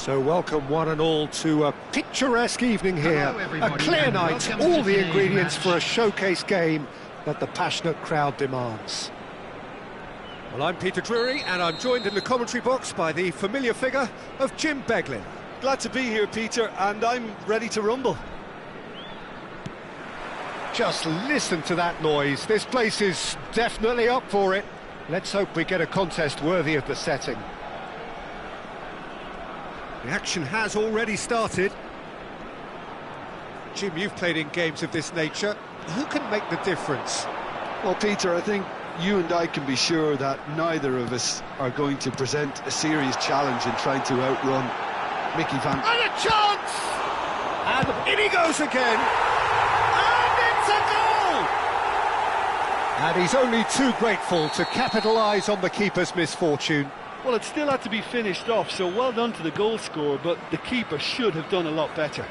So welcome one and all to a picturesque evening here, a clear night, all the ingredients for a showcase game that the passionate crowd demands. Well, I'm Peter Drury and I'm joined in the commentary box by the familiar figure of Jim Beglin. Glad to be here, Peter, and I'm ready to rumble. Just listen to that noise, this place is definitely up for it. Let's hope we get a contest worthy of the setting. The action has already started. Jim, you've played in games of this nature. Who can make the difference? Well, Peter, I think you and I can be sure that neither of us are going to present a serious challenge in trying to outrun Mickey Van... And a chance! And in he goes again! And it's a goal! And he's only too grateful to capitalise on the keeper's misfortune. Well, it still had to be finished off, so well done to the goal scorer, but the keeper should have done a lot better.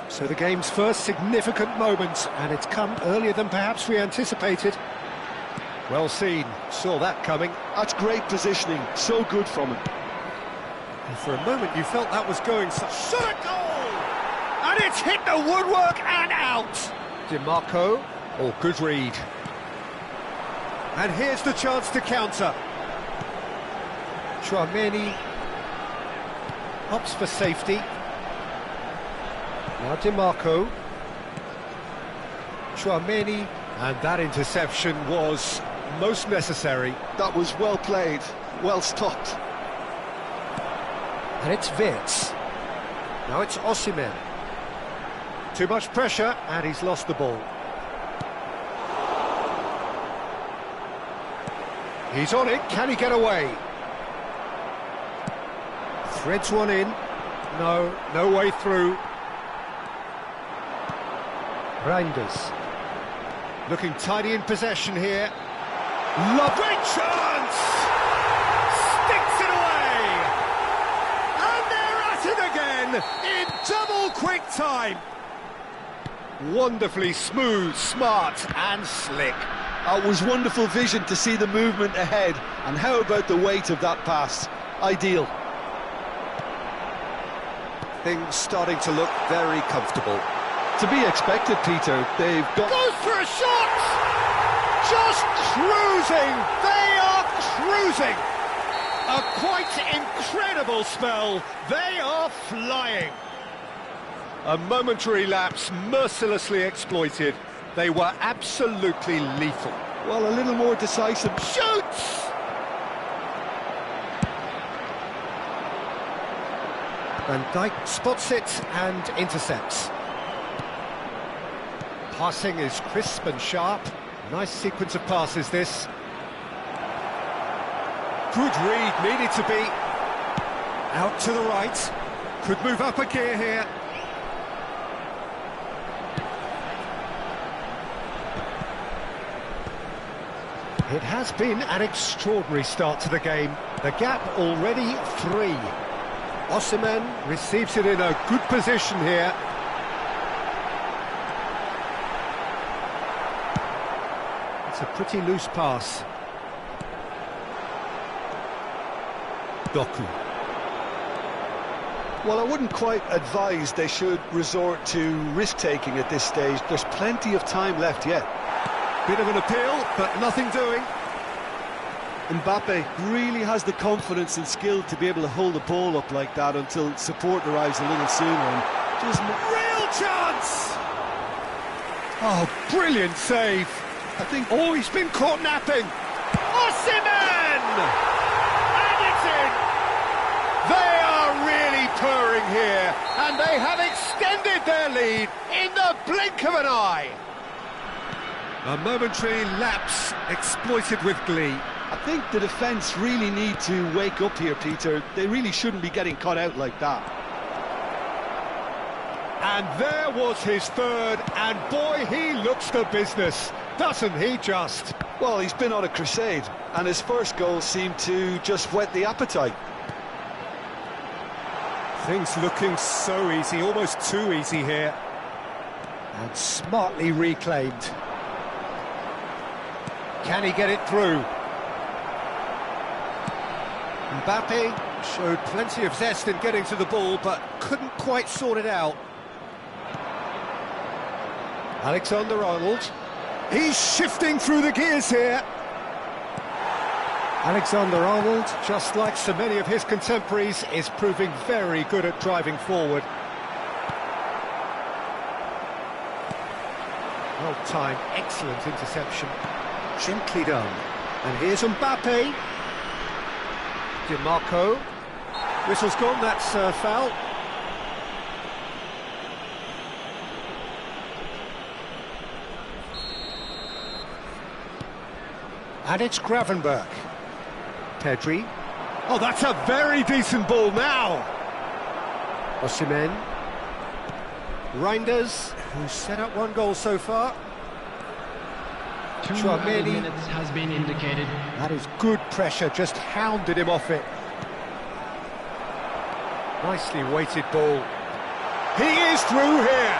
So the game's first significant moment, and it's come earlier than perhaps we anticipated. Well seen, saw that coming. That's great positioning, so good from him. And for a moment you felt that was going so... Shot a goal! And it's hit the woodwork and out! DiMarco, or good read. And here's the chance to counter. Thuan-sony opts for safety. Now DiMarco. Thuan-sony, and that interception was most necessary. That was well played, well stopped. And it's Wirtz. Now it's Osimhen. Too much pressure, and he's lost the ball. He's on it, can he get away? Threads one in. No way through. Reinders. Looking tidy in possession here. Lovely chance! Sticks it away! And they're at it again, in double quick time. Wonderfully smooth, smart and slick. It was wonderful vision to see the movement ahead, and how about the weight of that pass? Ideal. Things starting to look very comfortable. To be expected, Peter. They've got... Goes for a shot! Just cruising! They are cruising! A quite incredible spell. They are flying. A momentary lapse mercilessly exploited. They were absolutely lethal. Well, a little more decisive. Shoots! Van Dijk spots it and intercepts. Passing is crisp and sharp. Nice sequence of passes, this. Good read, needed to be. Out to the right. Could move up a gear here. It has been an extraordinary start to the game. The gap already 3. Osimhen receives it in a good position here. It's a pretty loose pass. Doku. Well, I wouldn't quite advise they should resort to risk-taking at this stage. There's plenty of time left yet. Bit of an appeal, but nothing doing. Mbappe really has the confidence and skill to be able to hold the ball up like that until support arrives a little sooner. And just real chance! Oh, brilliant save. I think... Oh, he's been caught napping. Osimhen! And it's in! They are really purring here, and they have extended their lead in the blink of an eye. A momentary lapse exploited with glee. I think the defence really need to wake up here, Peter. They really shouldn't be getting caught out like that. And there was his third, and boy, he looks the business, doesn't he just? Well, he's been on a crusade, and his first goal seemed to just whet the appetite. Things looking so easy, almost too easy here. And smartly reclaimed. Can he get it through? Mbappe Showed plenty of zest in getting to the ball, but couldn't quite sort it out. Alexander-Arnold. He's shifting through the gears here. Alexander-Arnold, just like so many of his contemporaries, is proving very good at driving forward. Well-timed, excellent interception. Gently done. And here's Mbappe. Di Marco. Whistle's gone, that's foul. And it's Gravenberch. Pedri. Oh, that's a very decent ball now. Osimhen. Reinders, who's set up one goal so far. 2 minutes has been indicated. That is good pressure, just hounded him off it. Nicely weighted ball. He is through here.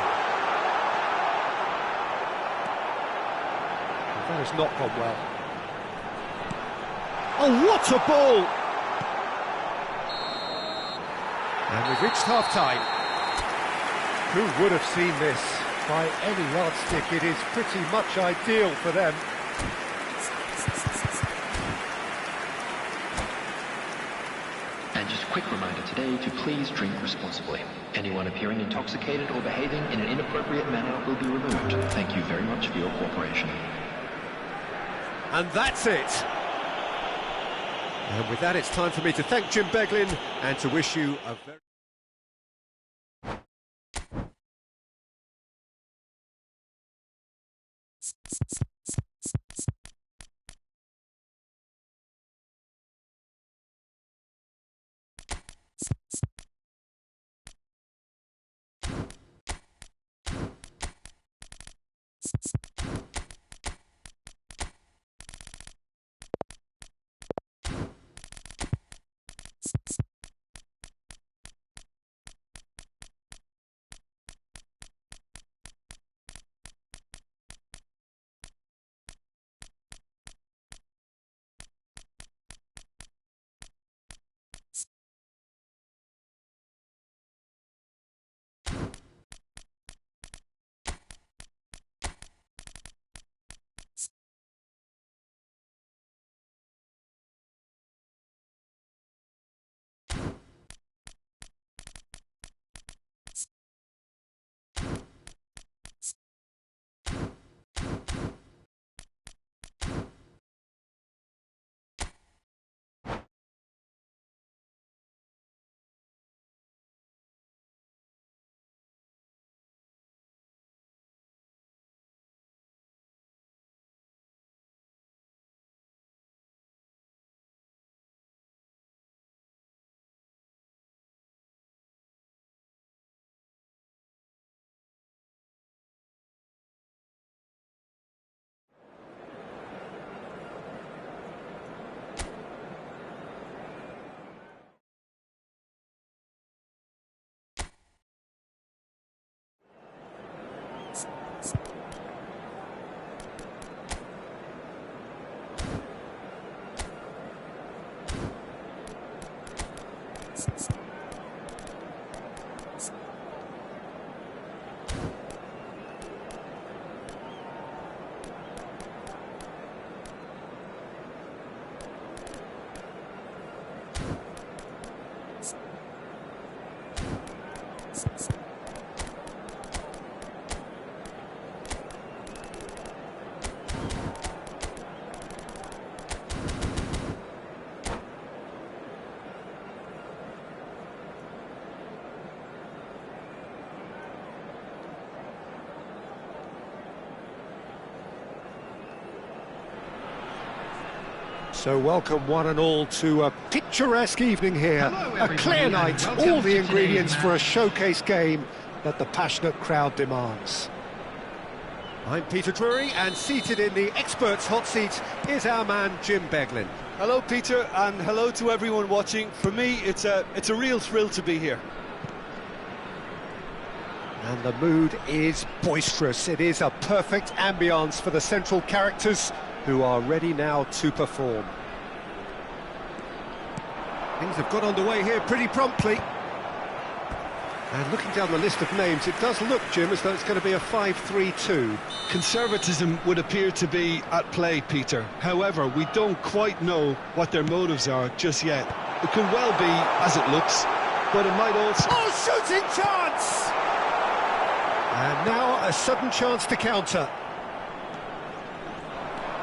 That has not gone well. Oh, what a ball! And we've reached half-time. Who would have seen this? By any yardstick, it is pretty much ideal for them. And just a quick reminder today to please drink responsibly. Anyone appearing intoxicated or behaving in an inappropriate manner will be removed. Thank you very much for your cooperation. And that's it. And with that, it's time for me to thank Jim Beglin and to wish you a very... So welcome one and all to a picturesque evening here, a clear night, all the ingredients for a showcase game that the passionate crowd demands. I'm Peter Drury, and seated in the experts' hot seat is our man Jim Beglin. Hello, Peter, and hello to everyone watching. For me, it's a real thrill to be here. And the mood is boisterous. It is a perfect ambience for the central characters who are ready now to perform. Things have got underway here pretty promptly. And looking down the list of names, it does look, Jim, as though it's going to be a 5-3-2. Conservatism would appear to be at play, Peter. However, we don't quite know what their motives are just yet. It could well be as it looks, but it might also... Oh, shooting chance! And now a sudden chance to counter.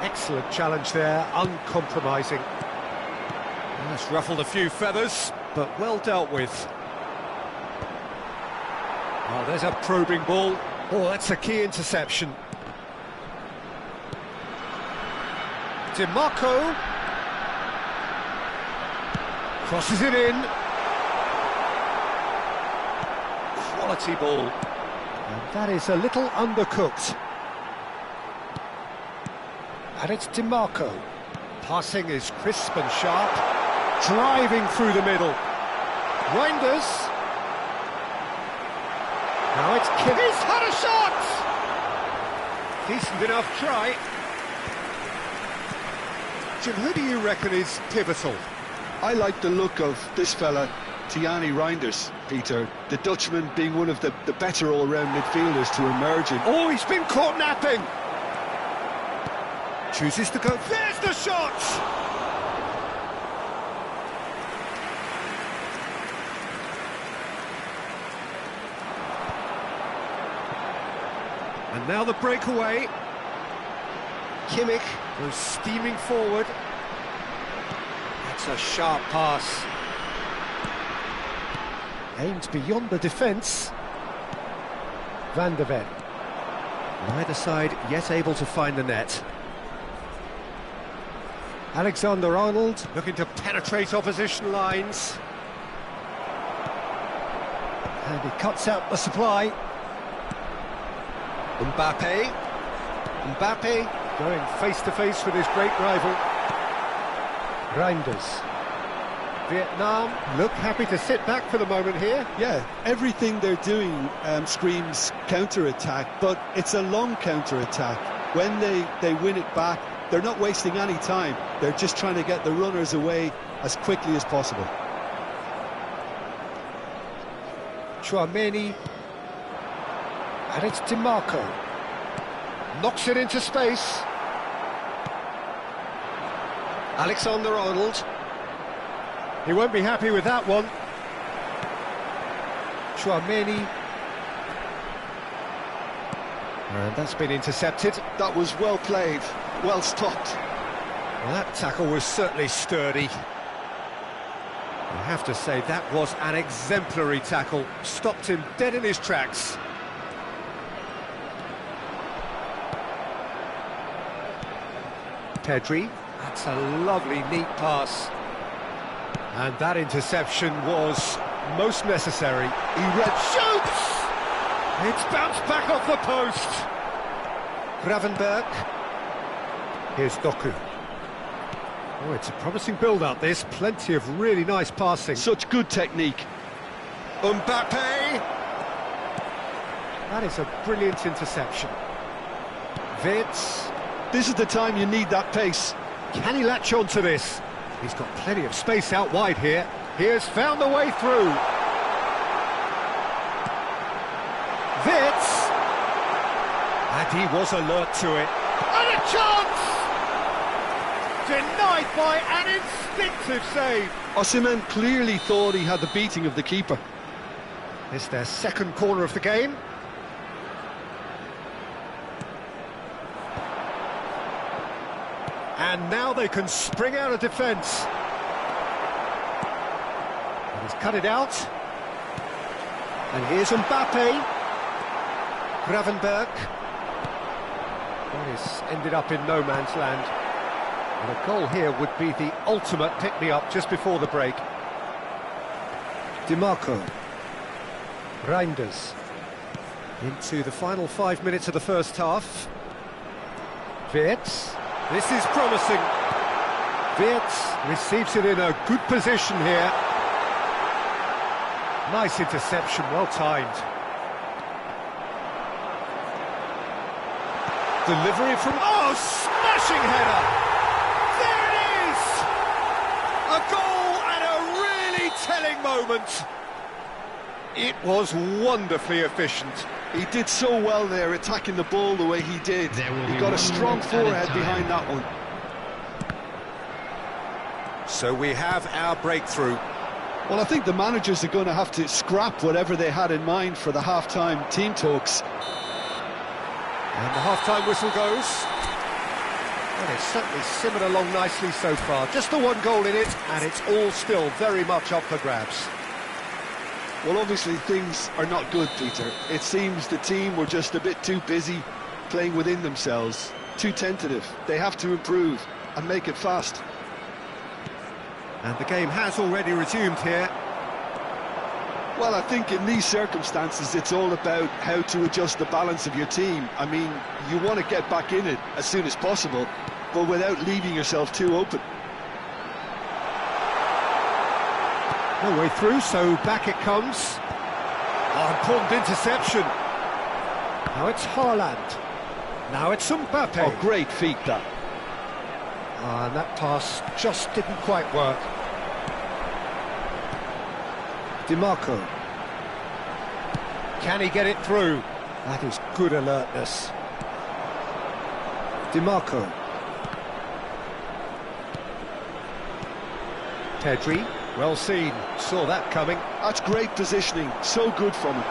Excellent challenge there, uncompromising. That's ruffled a few feathers, but well dealt with. Oh, there's a probing ball. Oh, that's a key interception. DiMarco. Crosses it in. Quality ball. And that is a little undercooked. And it's DiMarco. Passing is crisp and sharp. Driving through the middle. Reinders. Now it's Kim. He's had a shot! Decent enough try. Jim, who do you reckon is pivotal? I like the look of this fella, Tiani Reinders, Peter. The Dutchman being one of the better all-round midfielders to emerge in. Oh, he's been caught napping! Chooses to go. There's the shot! And now the breakaway. Kimmich goes steaming forward. That's a sharp pass. Aimed beyond the defence. Van der Ven. Neither side yet able to find the net. Alexander-Arnold looking to penetrate opposition lines. And he cuts out the supply. Mbappe going face-to-face with his great rival. Reinders. Vietnam look happy to sit back for the moment here. Yeah, everything they're doing screams counter-attack, but it's a long counter-attack. When they win it back, they're not wasting any time. They're just trying to get the runners away as quickly as possible. Thuan-sony. And it's DiMarco. Knocks it into space. Alexander-Arnold. He won't be happy with that one. Thuan-sony. And that's been intercepted. That was well played, well stopped. Well, that tackle was certainly sturdy. I have to say, that was an exemplary tackle. Stopped him dead in his tracks. Pedri. That's a lovely, neat pass. And that interception was most necessary. He shoots! It's bounced back off the post. Gravenberg. Here's Doku. Oh, it's a promising build-up, this. Plenty of really nice passing. Such good technique. Mbappe! That is a brilliant interception. Vitz. This is the time you need that pace. Can he latch on to this? He's got plenty of space out wide here. He has found the way through. Vitz! And he was alert to it. And a chance! Denied by an instinctive save. Osimhen clearly thought he had the beating of the keeper. It's their second corner of the game. And now they can spring out of defence. And he's cut it out. And here's Mbappe. Gravenberg. That is ended up in no man's land. And a goal here would be the ultimate pick-me-up just before the break. DiMarco. Reinders. Into the final 5 minutes of the first half. Vitz. This is promising. Vitz receives it in a good position here. Nice interception, well timed. Delivery from... Oh, smashing header! There it is! A goal and a telling moment. It was wonderfully efficient. He did so well there, attacking the ball the way he did. He got a strong forehead behind that one. So we have our breakthrough. Well, I think the managers are going to have to scrap whatever they had in mind for the half-time team talks. And the half-time whistle goes. Well, it's certainly simmered along nicely so far. Just the one goal in it, and it's all still very much up for grabs. Well, obviously things are not good, Peter. It seems the team were just a bit too busy playing within themselves, too tentative. They have to improve and make it fast. And the game has already resumed here. Well, I think in these circumstances it's all about how to adjust the balance of your team. I mean, you want to get back in it as soon as possible, but without leaving yourself too open. No way through, so back it comes. Oh, important interception. Now it's Haaland. Now it's Mbappe. Oh, great feat, that. And that pass just didn't quite work. DiMarco. Can he get it through? That is good alertness. DiMarco. Pedri. Well seen, saw that coming. That's great positioning, so good from him.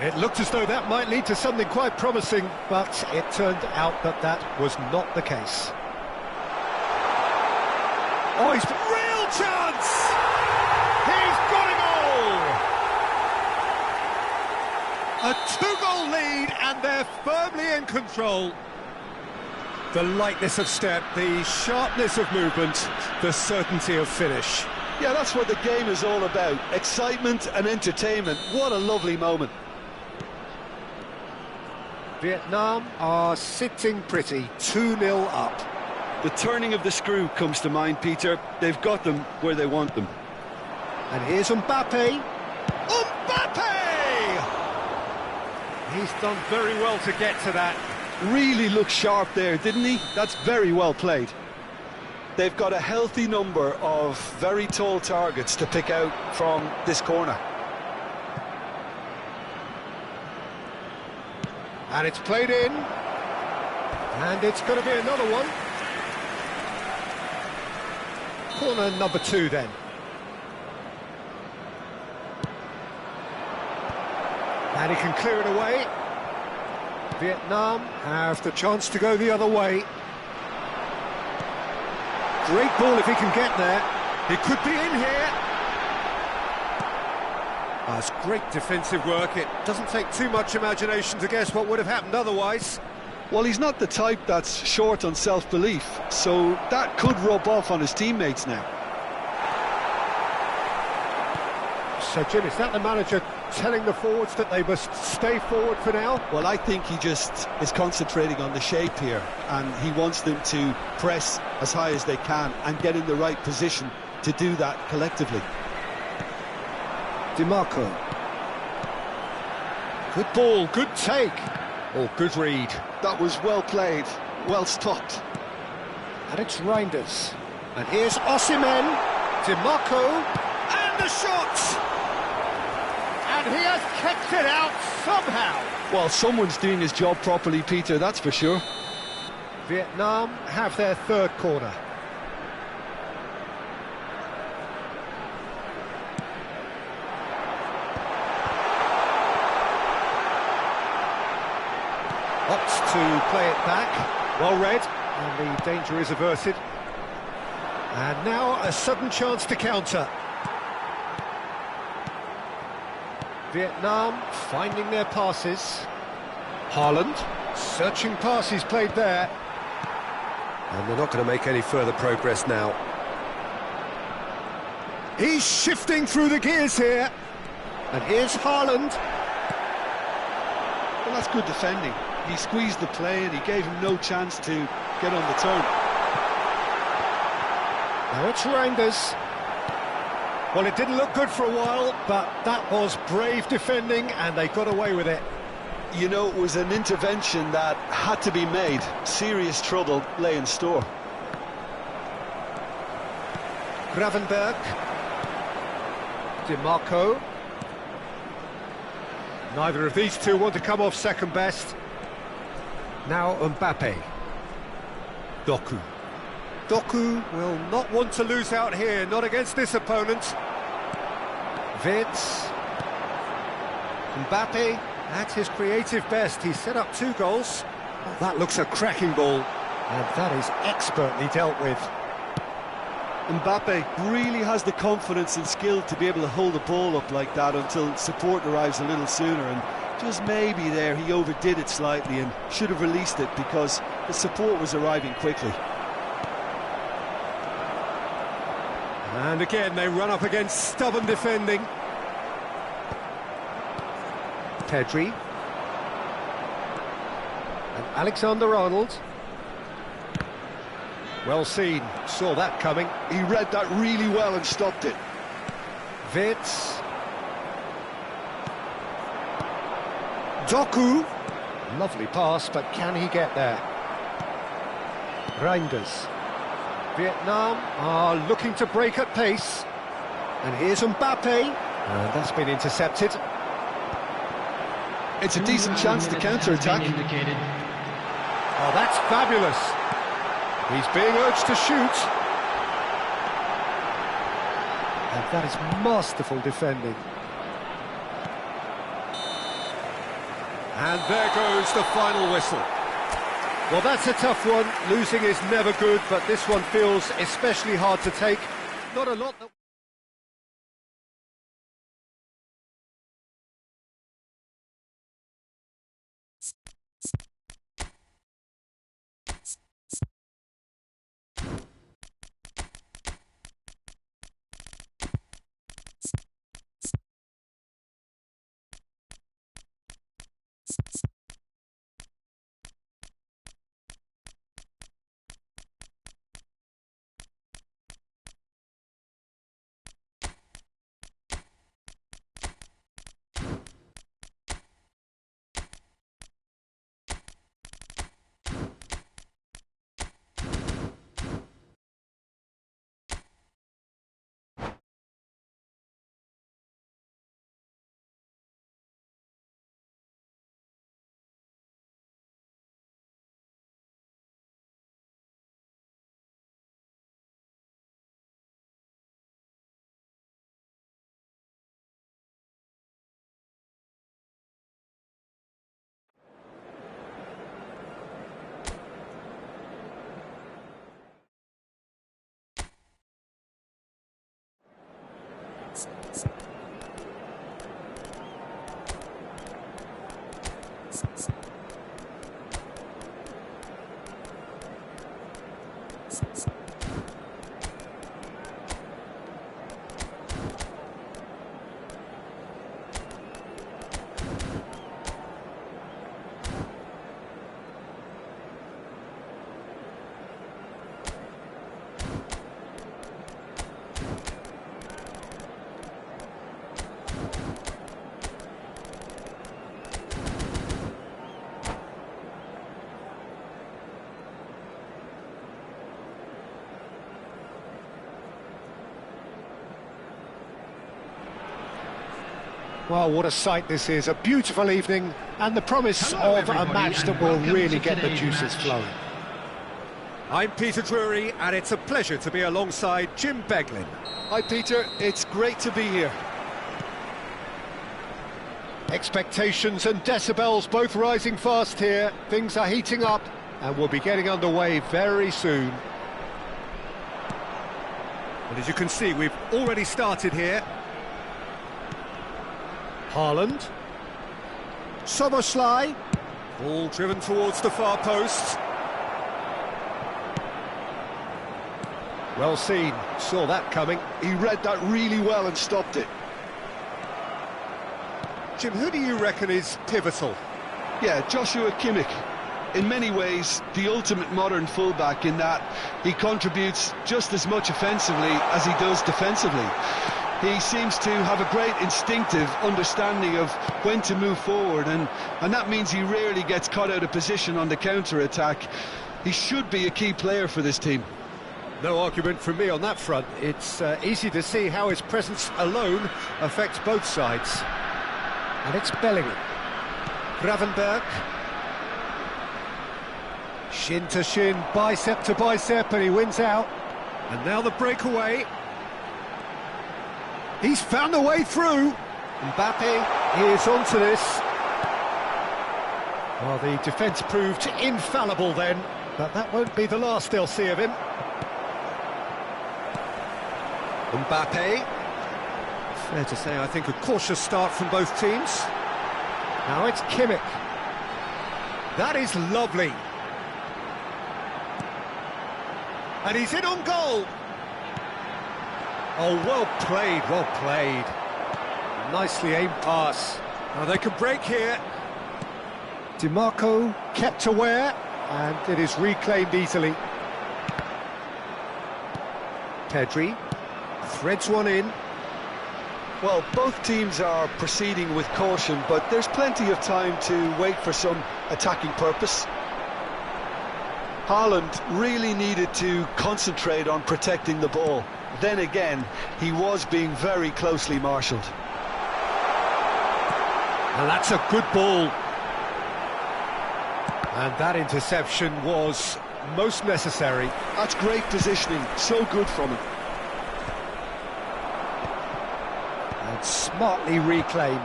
It looked as though that might lead to something quite promising, but it turned out that that was not the case. Oh, he's real chance! He's got a goal! A two-goal lead, and they're firmly in control. The lightness of step, the sharpness of movement, the certainty of finish. Yeah, that's what the game is all about. Excitement and entertainment. What a lovely moment. Vietnam are sitting pretty, 2-0 up. The turning of the screw comes to mind, Peter. They've got them where they want them. And here's Mbappe. Mbappe! He's done very well to get to that. Really looked sharp there, didn't he? That's very well played. They've got a healthy number of very tall targets to pick out from this corner. And it's played in. And it's going to be another one. Corner number 2 then. And he can clear it away. Vietnam have the chance to go the other way. Great ball if he can get there. He could be in here. That's great defensive work. It doesn't take too much imagination to guess what would have happened otherwise. Well, he's not the type that's short on self-belief, so that could rub off on his teammates now. So, Jim, is that the manager telling the forwards that they must stay forward for now? Well, I think he just is concentrating on the shape here, and he wants them to press as high as they can and get in the right position to do that collectively. DiMarco. Good ball, good take. Oh, good read. That was well played, well stopped. And it's Reinders. And here's Osimhen. DiMarco. And the shot! And he has kicked it out somehow. Well, someone's doing his job properly, Peter, that's for sure. Vietnam have their third corner. Opts to play it back. Well read, and the danger is averted. And now a sudden chance to counter. Vietnam finding their passes. Haaland, searching passes played there. And they're not going to make any further progress now. He's shifting through the gears here. And here's Haaland. Well, that's good defending. He squeezed the play and he gave him no chance to get on the turn. Now it's Reinders. Well, it didn't look good for a while, but that was brave defending and they got away with it. You know, it was an intervention that had to be made. Serious trouble lay in store. Gravenberg. DiMarco. Neither of these two want to come off second best. Now Mbappe. Doku. Doku will not want to lose out here, not against this opponent. Vitz. Mbappe at his creative best. He set up 2 goals. Oh, that looks a cracking ball. And that is expertly dealt with. Mbappe really has the confidence and skill to be able to hold the ball up like that until support arrives a little sooner, and just maybe there he overdid it slightly and should have released it because the support was arriving quickly. And again they run up against stubborn defending. Pedri. And Alexander-Arnold. Well seen, saw that coming. He read that really well and stopped it. Vitz. Doku. Lovely pass, but can he get there? Reinders. Vietnam are looking to break at pace. And here's Mbappe. And that's been intercepted. It's a decent chance to counter-attack. Oh, that's fabulous. He's being urged to shoot. And that is masterful defending. And there goes the final whistle. Well, that's a tough one. Losing is never good, but this one feels especially hard to take. Not a lot that... Well, what a sight this is. A beautiful evening and the promise of a match that will really get the juices flowing. I'm Peter Drury, and it's a pleasure to be alongside Jim Beglin. Hi Peter, it's great to be here. Expectations and decibels both rising fast here. Things are heating up and we'll be getting underway very soon. And as you can see, we've already started here. Haaland. Soboslai. Ball driven towards the far post. Well seen, saw that coming. He read that really well and stopped it. Jim, who do you reckon is pivotal? Yeah, Joshua Kimmich. In many ways, the ultimate modern fullback in that he contributes just as much offensively as he does defensively. He seems to have a great instinctive understanding of when to move forward, and that means he rarely gets caught out of position on the counter-attack. He should be a key player for this team. No argument from me on that front. It's easy to see how his presence alone affects both sides. And it's Bellingham. Gravenberg. Shin to shin, bicep to bicep, and he wins out. And now the breakaway. He's found a way through. Mbappe is onto this. Well, the defence proved infallible then, but that won't be the last they'll see of him. Mbappe. Fair to say, I think, a cautious start from both teams. Now it's Kimmich. That is lovely. And he's in on goal. Oh, well played, well played. Nicely aimed pass. Now they can break here. DiMarco kept aware, and it is reclaimed easily. Pedri threads one in. Well, both teams are proceeding with caution, but there's plenty of time to wait for some attacking purpose. Haaland really needed to concentrate on protecting the ball. Then again, he was being very closely marshalled. And that's a good ball. And that interception was most necessary. That's great positioning, so good from him. And smartly reclaimed.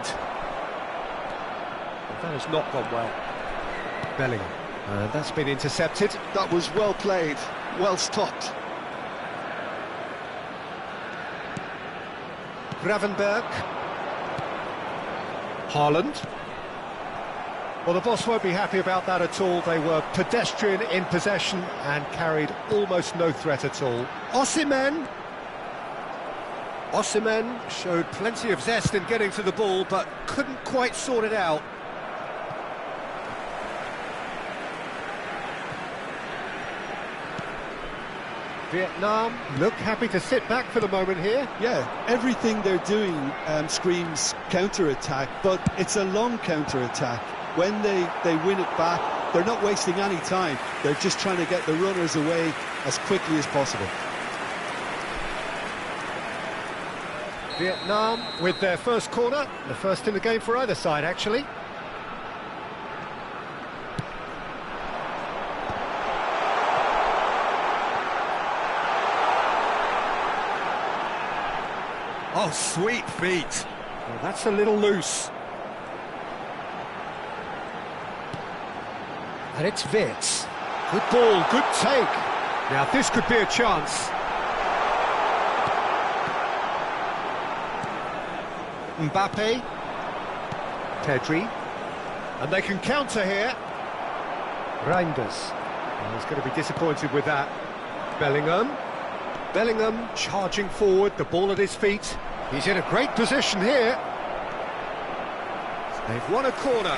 But that has not gone well. Bellingham. And that's been intercepted. That was well played, well stopped. Gravenberg. Haaland. Well, the boss won't be happy about that at all. They were pedestrian in possession and carried almost no threat at all. Osimhen. Osimhen showed plenty of zest in getting to the ball, but couldn't quite sort it out. Vietnam look happy to sit back for the moment here. Yeah, everything they're doing screams counter-attack, but it's a long counter-attack. When they win it back, they're not wasting any time. They're just trying to get the runners away as quickly as possible. Vietnam with their first corner, the first in the game for either side, actually. Oh, sweet feet. Well, that's a little loose. And it's Wirtz. Good ball, good take. Now this could be a chance. Mbappe. Pedri. And they can counter here. Reinders. Well, he's going to be disappointed with that. Bellingham. Bellingham charging forward, the ball at his feet. He's in a great position here. They've won a corner.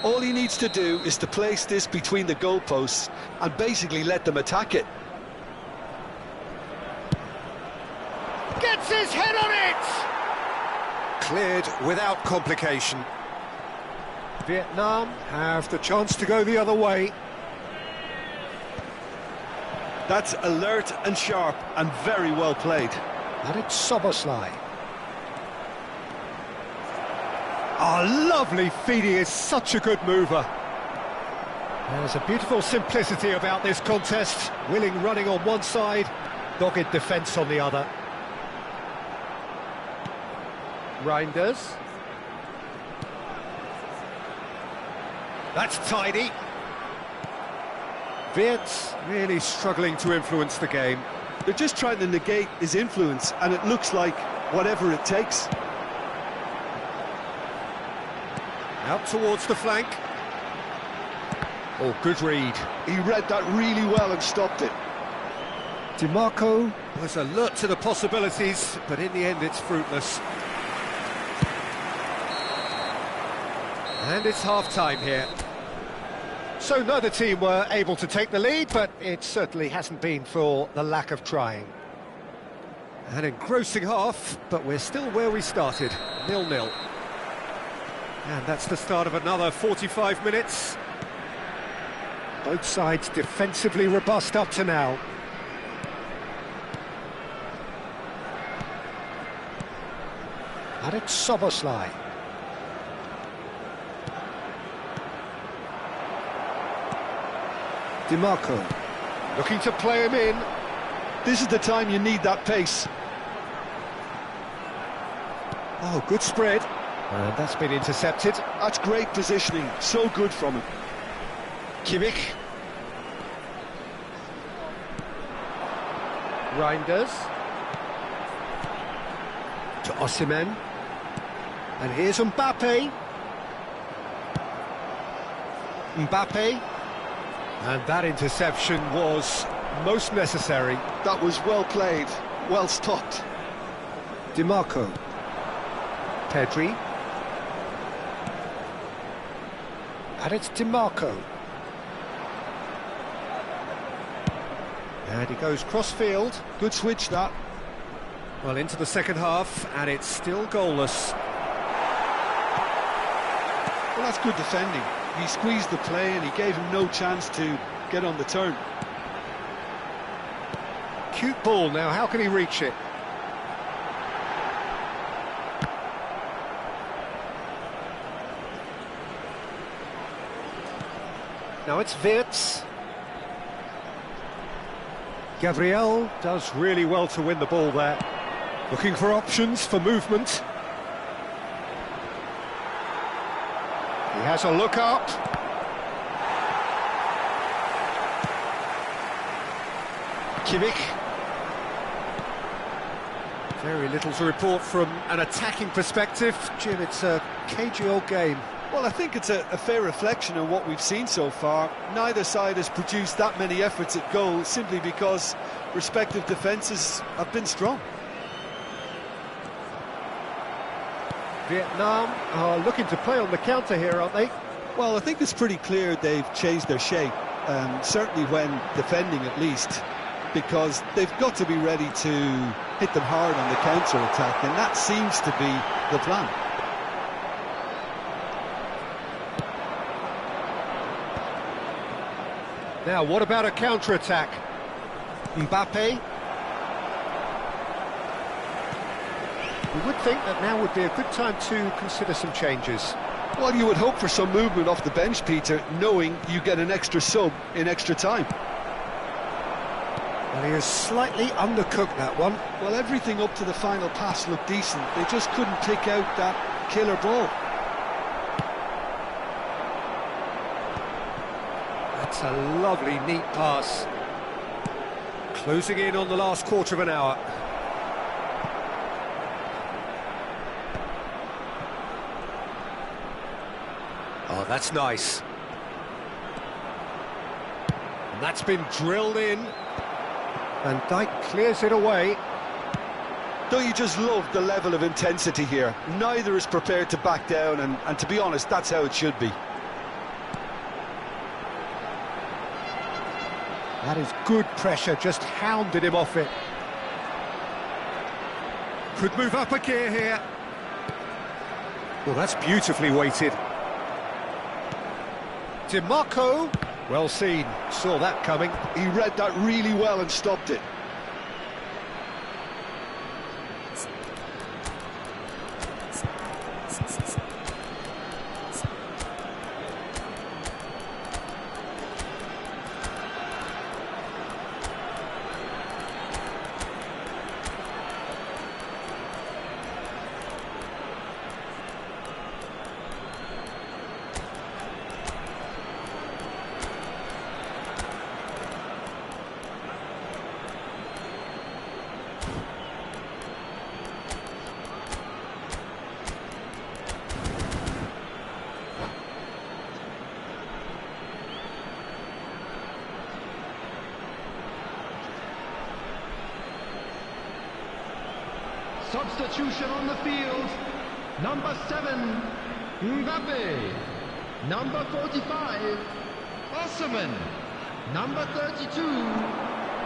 All he needs to do is to place this between the goalposts and basically let them attack it. Gets his head on it! Cleared without complication. Vietnam have the chance to go the other way. That's alert and sharp and very well played. And it's Soboslai. Oh, lovely feed, he is such a good mover. There's a beautiful simplicity about this contest. Willing running on one side, dogged defence on the other. Reinders. That's tidy. Wirtz really struggling to influence the game. They're just trying to negate his influence, and it looks like whatever it takes. Out towards the flank. Oh, good read. He read that really well and stopped it. DiMarco was alert to the possibilities, but in the end it's fruitless. And it's half-time here. So neither team were able to take the lead, but it certainly hasn't been for the lack of trying. An engrossing half, but we're still where we started, 0-0. And that's the start of another 45 minutes. Both sides defensively robust up to now. And it's Soboslai. DiMarco, looking to play him in. This is the time you need that pace. Oh, good spread. And that's been intercepted. That's great positioning, so good from him. Kimmich. Reinders. To Osimhen. And here's Mbappe. Mbappe. And that interception was most necessary. That was well played, well stopped. DiMarco. Pedri. And it's DiMarco. And he goes cross-field. Good switch, that. Well, into the second half, and it's still goalless. Well, that's good defending. He squeezed the play and he gave him no chance to get on the turn. Cute ball now, how can he reach it? Now it's Wirtz. Gabriel does really well to win the ball there. Looking for options for movement. He has a look up. Kimmich. Very little to report from an attacking perspective. Jim, it's a cagey old game. Well, I think it's a fair reflection of what we've seen so far. Neither side has produced that many efforts at goal simply because respective defences have been strong. Vietnam are looking to play on the counter here, aren't they? Well, I think it's pretty clear they've changed their shape, certainly when defending at least, because they've got to be ready to hit them hard on the counter-attack, and that seems to be the plan. Now, what about a counter-attack? Mbappe. You would think that now would be a good time to consider some changes. Well, you would hope for some movement off the bench, Peter, knowing you get an extra sub in extra time. Well, he has slightly undercooked that one. Well, everything up to the final pass looked decent. They just couldn't pick out that killer ball. That's a lovely, neat pass. Closing in on the last quarter of an hour. Oh, that's nice. And that's been drilled in. And Dijk clears it away. Don't you just love the level of intensity here? Neither is prepared to back down, and to be honest, that's how it should be. That is good pressure, just hounded him off it. Could move up a gear here. Well, that's beautifully weighted. DiMarco, well seen, saw that coming. He read that really well and stopped it. Substitution on the field. Number 7, Mbappe. Number 45, Osimhen. Number 32,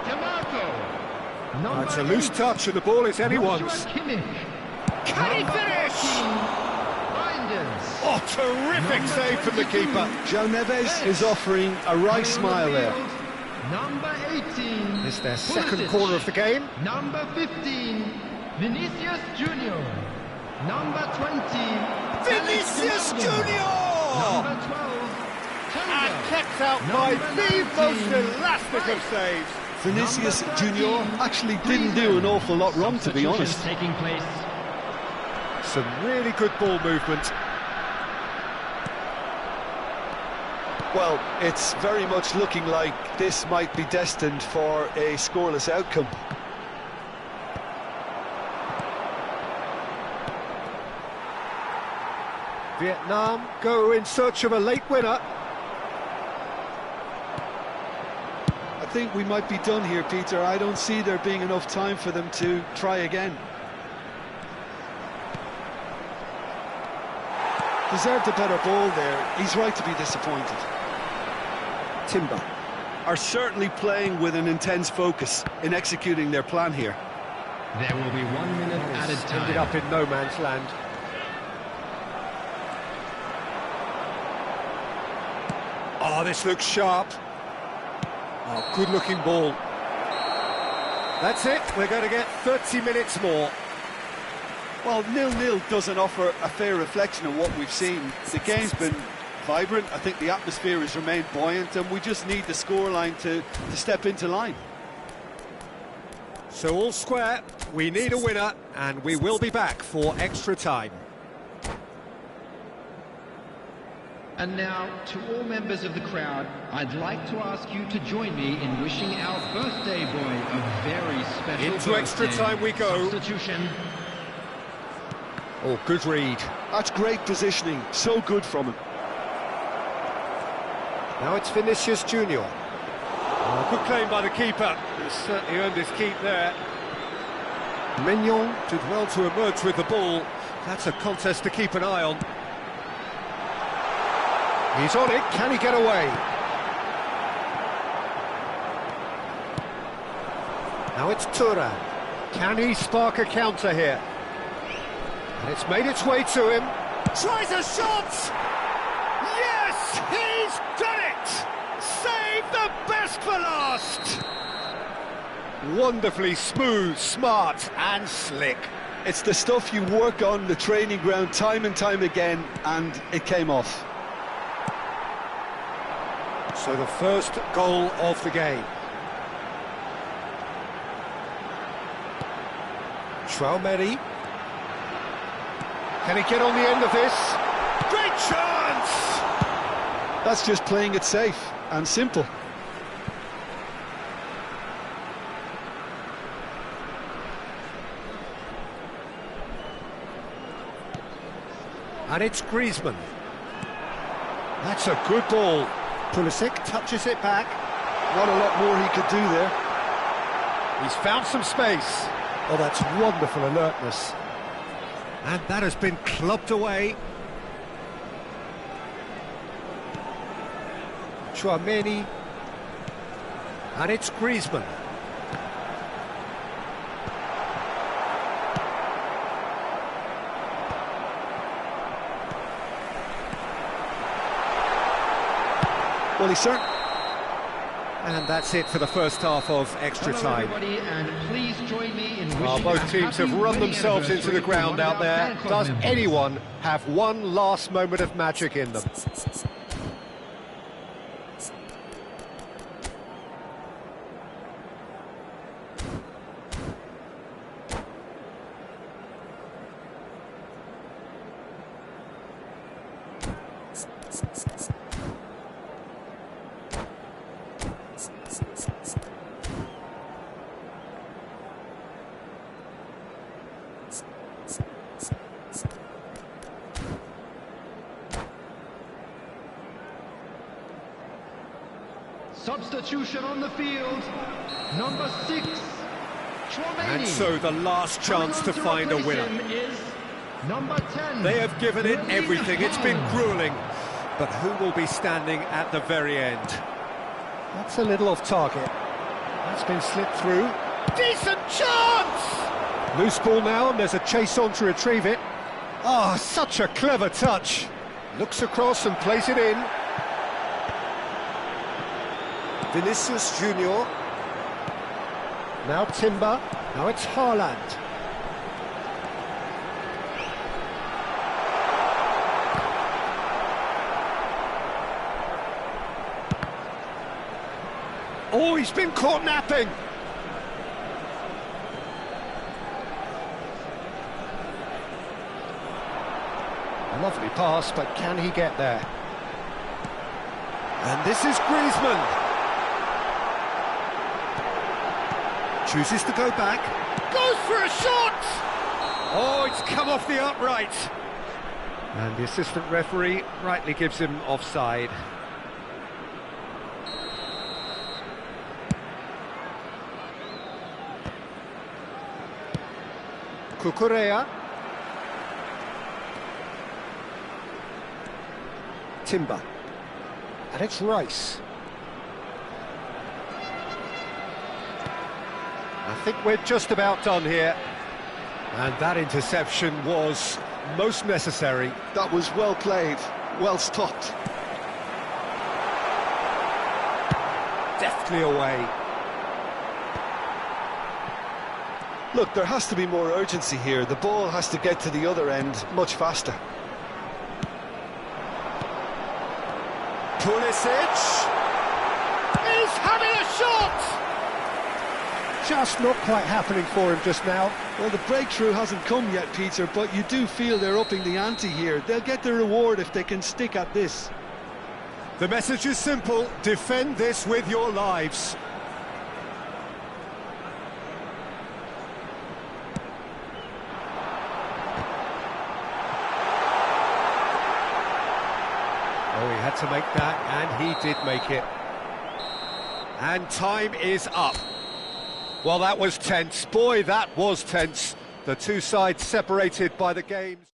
DiMarco. It's a loose touch and the ball is anyone's. Kimmich. Can he finish? Italians. Oh, terrific Number save from the 22. keeper. João Neves is offering a right Coming on smile the there. field, Number 18. It's their second Pulisic. corner of the game. Number 15. Vinicius Junior. Number 20. Vinicius Alex Ronaldo. Junior! Number 12. And Tenga. kept out by Number the 19. most elastic of saves. Vinicius Number Junior 13, actually didn't do an awful lot wrong, to be honest. Taking place. Some really good ball movement. Well, it's very much looking like this might be destined for a scoreless outcome. Vietnam go in search of a late winner. I think we might be done here, Peter. I don't see there being enough time for them to try again. Deserved a better ball there. He's right to be disappointed. Timber are certainly playing with an intense focus in executing their plan here. There will be 1 minute added time. Ended up in no man's land. Oh, this looks sharp. Oh, good-looking ball. That's it. We're going to get 30 minutes more. Well, 0-0 doesn't offer a fair reflection of what we've seen. The game's been vibrant. I think the atmosphere has remained buoyant, and we just need the scoreline to step into line. So all square, we need a winner, and we will be back for extra time. And now, to all members of the crowd, I'd like to ask you to join me in wishing our birthday boy a very special Into extra birthday. time we go. Substitution. Oh, good read. That's great positioning. So good from him. Now it's Vinicius Junior. Oh, good claim by the keeper. He's certainly earned his keep there. Mignon did well to emerge with the ball. That's a contest to keep an eye on. He's on it. Can he get away? Now it's Thuan. Can he spark a counter here? And it's made its way to him. Tries a shot! Yes, he's done it! Save the best for last! Wonderfully smooth, smart and slick. It's the stuff you work on the training ground time and time again, and it came off. So the first goal of the game. Traumeri. Can he get on the end of this? Great chance! That's just playing it safe and simple. And it's Griezmann. That's a good ball. Pulisic touches it back. Not a lot more he could do there. He's found some space. Oh, that's wonderful alertness. And that has been clubbed away. Tchouameni. And it's Griezmann. Well, he's certainly... And that's it for the first half of extra Hello, time. everybody, and please join me in Well, wishing both a teams happy have run wedding themselves into the anniversary ground to one out of our there. fan club Does members. anyone have one last moment of magic in them? Substitution on the field. Number 6, Tchouameni. And so the last chance to find a winner. Is number 10. They have given it everything. It's been grueling. But who will be standing at the very end? That's a little off target. That's been slipped through. Decent chance! Loose ball now, and there's a chase on to retrieve it. Oh, such a clever touch. Looks across and plays it in. Vinicius Junior. Now Timber. Now it's Haaland. Oh, he's been caught napping. A lovely pass, but can he get there? And this is Griezmann. Chooses to go back. Goes for a shot! Oh, it's come off the upright. And the assistant referee rightly gives him offside. Cucurella. Timber. And it's Rice. I think we're just about done here. And that interception was most necessary. That was well played, well stopped. Deftly away. Look, there has to be more urgency here. The ball has to get to the other end much faster. Pulisic. He's having a shot! Just not quite happening for him just now. Well, the breakthrough hasn't come yet, Peter, but you do feel they're upping the ante here. They'll get the reward if they can stick at this. The message is simple: defend this with your lives. Oh, he had to make that, and he did make it. And time is up. Well, that was tense. Boy, that was tense. The two sides separated by the games.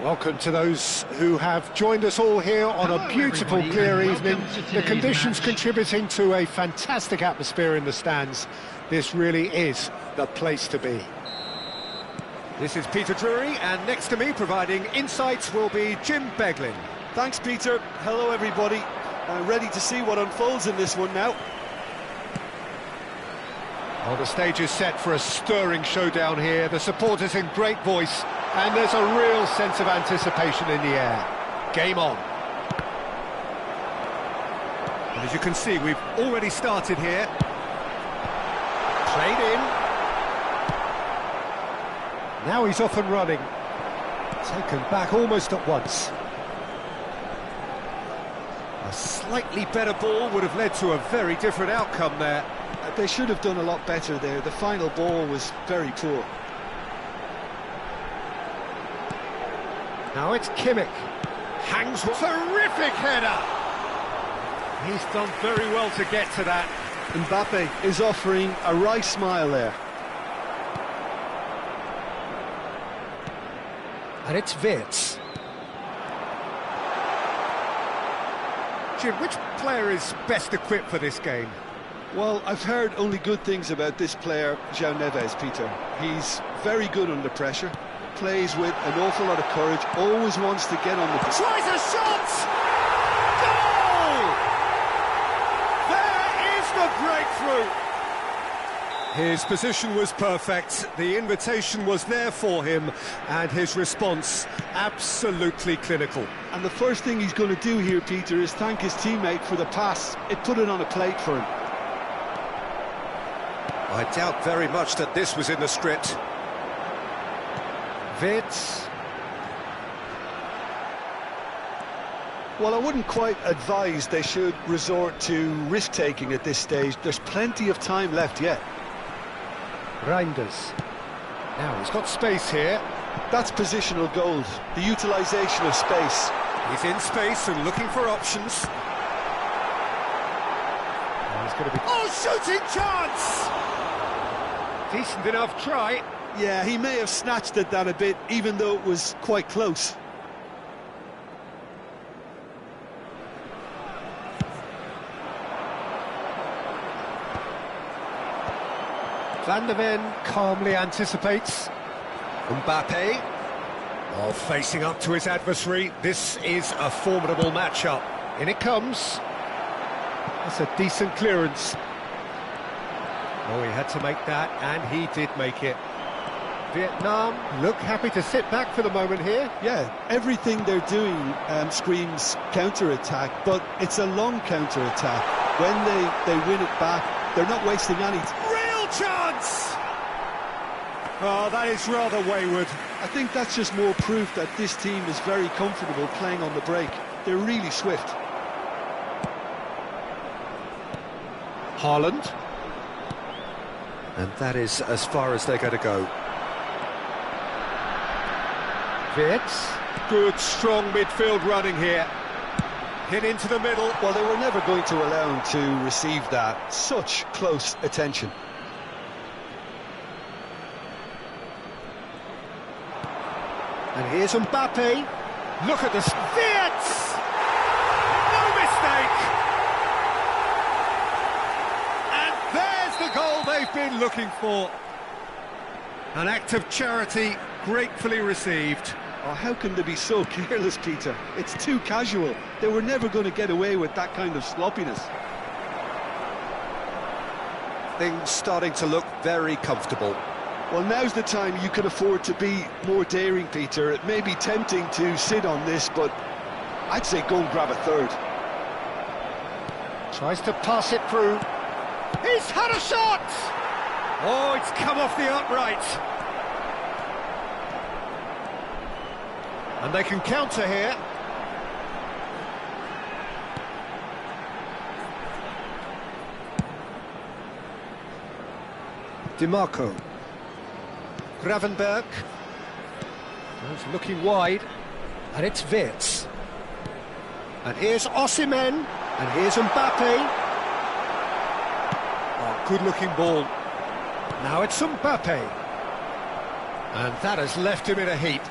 Welcome to those who have joined us all here on Hello, a beautiful, everybody, clear and evening. welcome to The today's conditions match. contributing to a fantastic atmosphere in the stands. This really is the place to be. This is Peter Drury, and next to me providing insights will be Jim Beglin. Thanks, Peter. Hello, everybody. Ready to see what unfolds in this one now. Well, the stage is set for a stirring showdown here. The supporters in great voice, and there's a real sense of anticipation in the air. Game on. And as you can see, we've already started here. Played in. Now he's off and running. Taken back almost at once. A slightly better ball would have led to a very different outcome there. They should have done a lot better there. The final ball was very poor. Now it's Kimmich. Hangs. Terrific header! He's done very well to get to that. Mbappe is offering a wry smile there. And it's Wirtz. Jim, which player is best equipped for this game? Well, I've heard only good things about this player, João Neves, Peter. He's very good under pressure, plays with an awful lot of courage, always wants to get on the... Tries a shot! Goal! There is the breakthrough! His position was perfect, the invitation was there for him, and his response absolutely clinical. And the first thing he's going to do here, Peter, is thank his teammate for the pass. It put it on a plate for him. I doubt very much that this was in the script. Wirtz. Well, I wouldn't quite advise they should resort to risk-taking at this stage. There's plenty of time left yet. Reinders. Now he's got space here. That's positional gold, the utilisation of space. He's in space and looking for options. Oh, he's going to be... Oh, shooting chance! Decent enough try. Yeah, he may have snatched at that a bit, even though it was quite close. Van der Ven calmly anticipates. Mbappe. Oh, facing up to his adversary. This is a formidable matchup. In it comes. That's a decent clearance. Oh, he had to make that, and he did make it. Vietnam look happy to sit back for the moment here. Yeah, everything they're doing screams counter-attack, but it's a long counter-attack. When they win it back, they're not wasting any time. Real chance! Oh, that is rather wayward. I think that's just more proof that this team is very comfortable playing on the break. They're really swift. Haaland. And that is as far as they're going to go. Wirtz. Good, strong midfield running here. Hit into the middle. Well, they were never going to allow him to receive that. Such close attention. And here's Mbappe. Look at this. Wirtz! No mistake! And there's the goal they've been looking for. An act of charity gratefully received. Oh, how can they be so careless, Peter? It's too casual. They were never going to get away with that kind of sloppiness. Things starting to look very comfortable. Well, now's the time you can afford to be more daring, Peter. It may be tempting to sit on this, but I'd say go and grab a third. Tries to pass it through. He's had a shot! Oh, it's come off the upright. And they can counter here. DiMarco. Gravenberg. He's looking wide. And it's Wirtz. And here's Osimhen. And here's Mbappe. Oh, good-looking ball. Now it's Mbappe. And that has left him in a heap.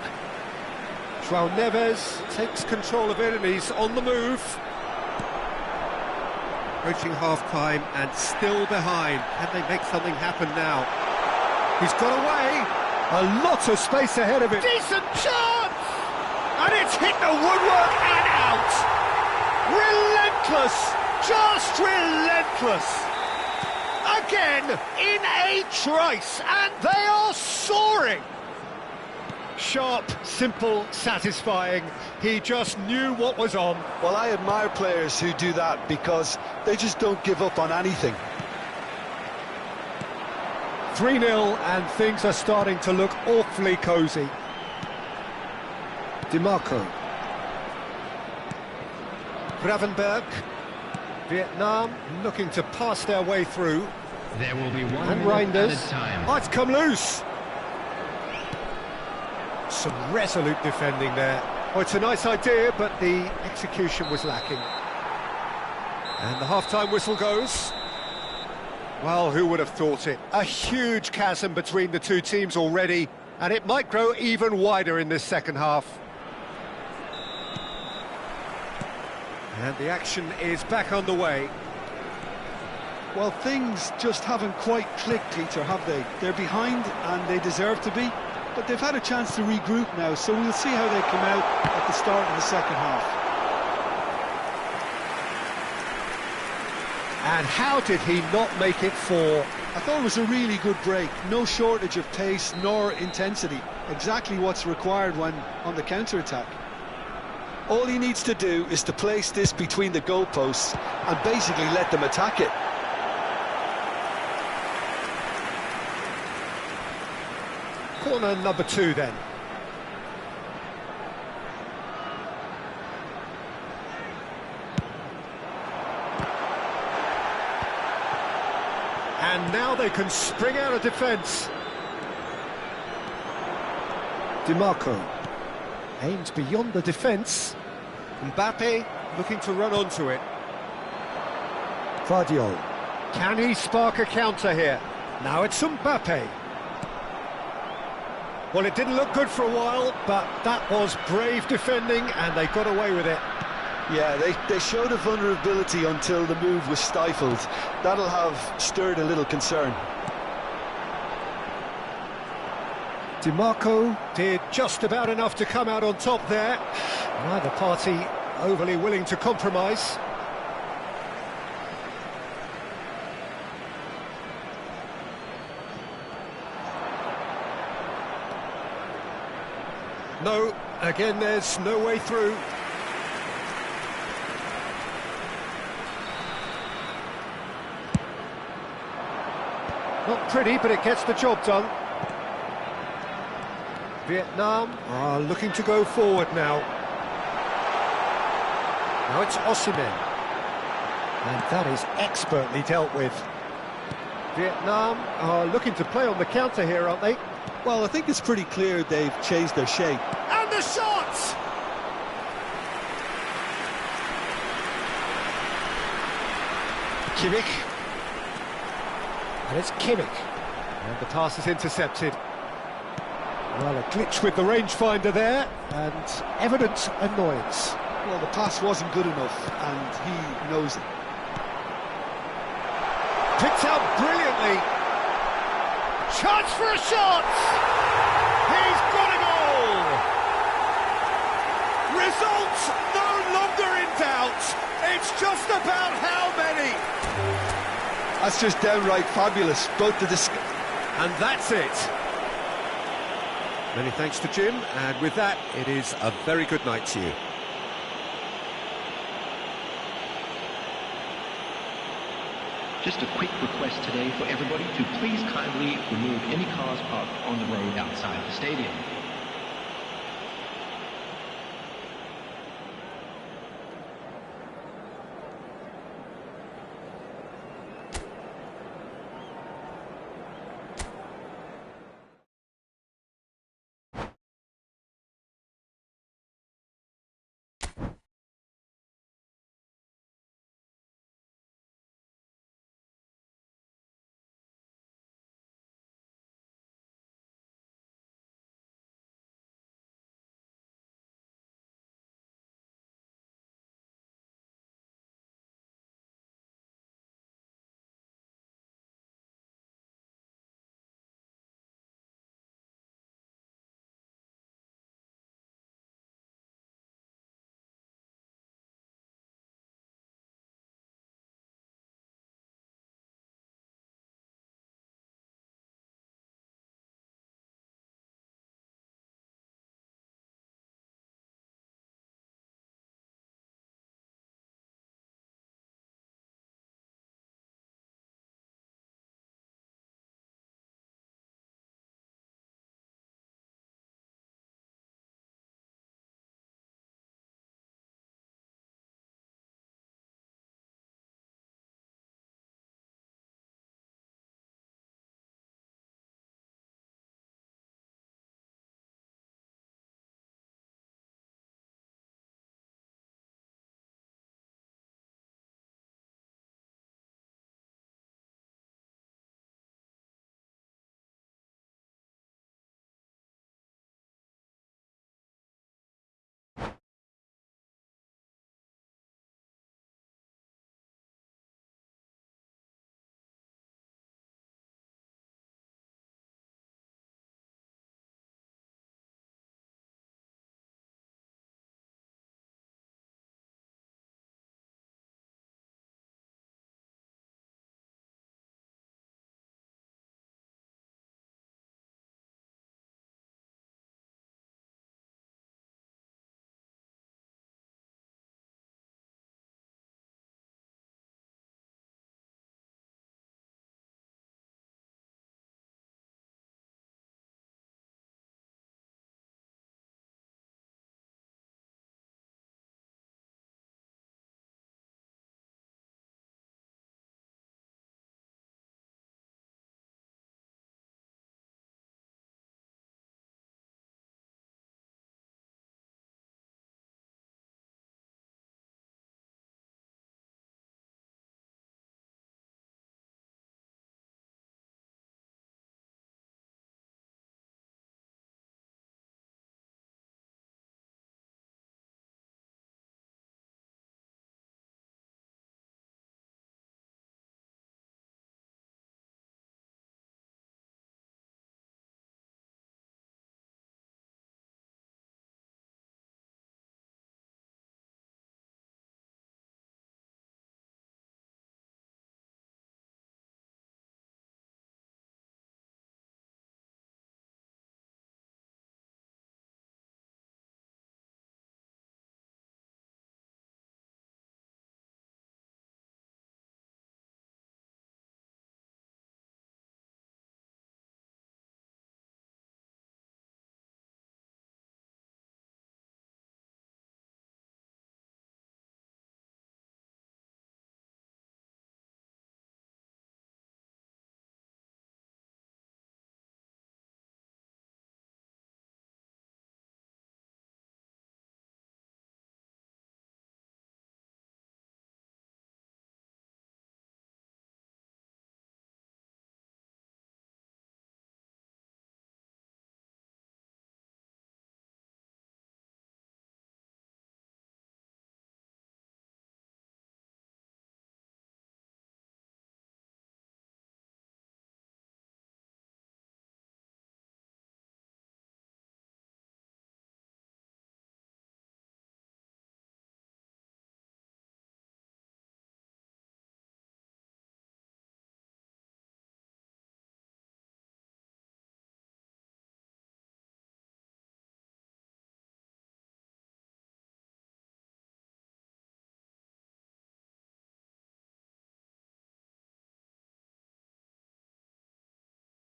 João Neves takes control of it and he's on the move. Approaching half-time and still behind. Can they make something happen now? He's got away. A lot of space ahead of him. Decent chance! And it's hit the woodwork and out. Relentless. Just relentless. Again, in a trice. And they are soaring. Sharp, simple, satisfying. He just knew what was on. Well, I admire players who do that because they just don't give up on anything. 3-0 and things are starting to look awfully cosy. DiMarco. Gravenberg. Vietnam looking to pass their way through. There will be one And minute at Reinders. a time. Oh, it's come loose. Some resolute defending there. Oh, it's a nice idea, but the execution was lacking. And the half-time whistle goes. Well, who would have thought it? A huge chasm between the two teams already, and it might grow even wider in this second half. And the action is back underway. Well, things just haven't quite clicked, Peter, have they? They're behind and they deserve to be, but they've had a chance to regroup now, so we'll see how they come out at the start of the second half. And how did he not make it four? I thought it was a really good break. No shortage of pace nor intensity. Exactly what's required when on the counter-attack. All he needs to do is to place this between the goalposts and basically let them attack it. Corner number 2 then. And now they can spring out of defence. DiMarco aims beyond the defence. Mbappe looking to run onto it. Vardiol. Can he spark a counter here? Now it's Mbappe. Well, it didn't look good for a while, but that was brave defending and they got away with it. Yeah, they showed a vulnerability until the move was stifled. That'll have stirred a little concern. DiMarco did just about enough to come out on top there. Neither party overly willing to compromise. No, again there's no way through. Not pretty, but it gets the job done. Vietnam are looking to go forward now. Now it's Osimhen. And that is expertly dealt with. Vietnam are looking to play on the counter here, aren't they? Well, I think it's pretty clear they've changed their shape. And the shot! Kimmich. And it's Kimmich. And the pass is intercepted. Well, a glitch with the rangefinder there, and evident annoyance. Well, the pass wasn't good enough, and he knows it. Picked out brilliantly. Chance for a shot! He's got a goal! Results no longer in doubt. It's just about how many. That's just downright fabulous. Both the And that's it. Many thanks to Jim, and with that, it is a very good night to you. Just a quick request today for everybody to please kindly remove any cars parked on the road outside the stadium.